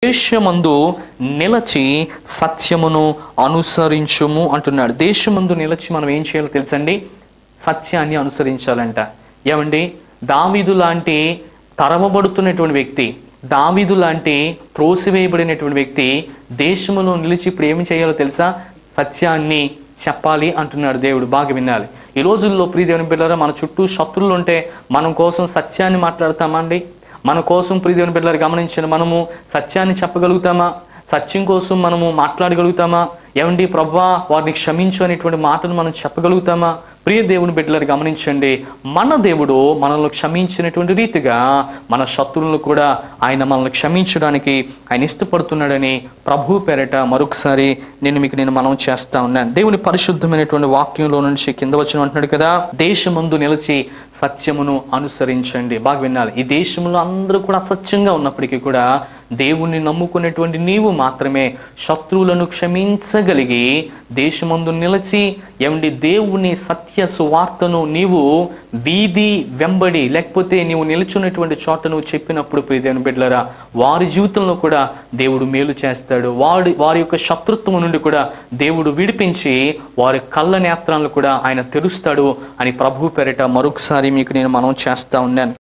దేశమందు నిలచి సత్యమును అనుసరించుము అంటున్నాడు. దేశమందు నిలచి మనం ఏం చేయాలో తెలుసండి? సత్యాన్ని అనుసరించాలంట. ఏమండి, దావీదు లాంటి తరమబడుతున్నటువంటి వ్యక్తి, దావీదు లాంటి త్రోసివేయబడినటువంటి వ్యక్తి దేశములో నిలిచి ఇప్పుడు ఏమి చేయాలో తెలుసా? సత్యాన్ని చెప్పాలి అంటున్నాడు దేవుడు. బాగా వినాలి. ఈ రోజుల్లో ప్రియ దేవుని బిడ్డలారా, మన చుట్టూ శత్రువులు ఉంటే మనం కోసం సత్యాన్ని మాట్లాడతామండి? మన కోసం ప్రియ దేవుని బిడ్డలారా గమనించిన మనము సత్యాన్ని చెప్పగలుగుతామా? సత్యం కోసం మనము మాట్లాడగలుగుతామా? ఏమండి ప్రభువా వారిని క్షమించు అనేటువంటి మాటను మనం చెప్పగలుగుతామా? ప్రియ దేవుని బిడ్డలారా గమనించండి, మన దేవుడు మనల్ని క్షమించినటువంటి రీతిగా మన శత్రువులను కూడా ఆయన మనల్ని క్షమించడానికి ఆయన ఇష్టపడుతున్నాడని ప్రభు పేరట మరొకసారి నేను మనం చేస్తా ఉన్నాను. దేవుని పరిశుద్ధమైనటువంటి వాక్యంలో నుంచి కింద వచ్చిన అంటున్నాడు కదా, దేశమందు నిలిచి సత్యమును అనుసరించండి. బాగా వినాలి. ఈ దేశంలో అందరూ కూడా అసత్యంగా ఉన్నప్పటికీ కూడా దేవుణ్ణి నమ్ముకునేటువంటి నీవు మాత్రమే శత్రువులను క్షమించగలిగి దేశమందు నిలిచి ఏమండి దేవుని సత్య సువార్తను నీవు వీధి వెంబడి లేకపోతే నీవు నిలుచున్నటువంటి చోట నువ్వు చెప్పినప్పుడు ప్రియ దేవుని బిడ్డలారా వారి జీవితంలో కూడా దేవుడు మేలు చేస్తాడు. వారి యొక్క శత్రుత్వం నుండి కూడా దేవుడు విడిపించి వారి కళ్ళ నేత్రాలను కూడా ఆయన తెరుస్తాడు అని ప్రభు పేరిట మరొకసారి మీకు నేను మనం చేస్తా ఉన్నాను.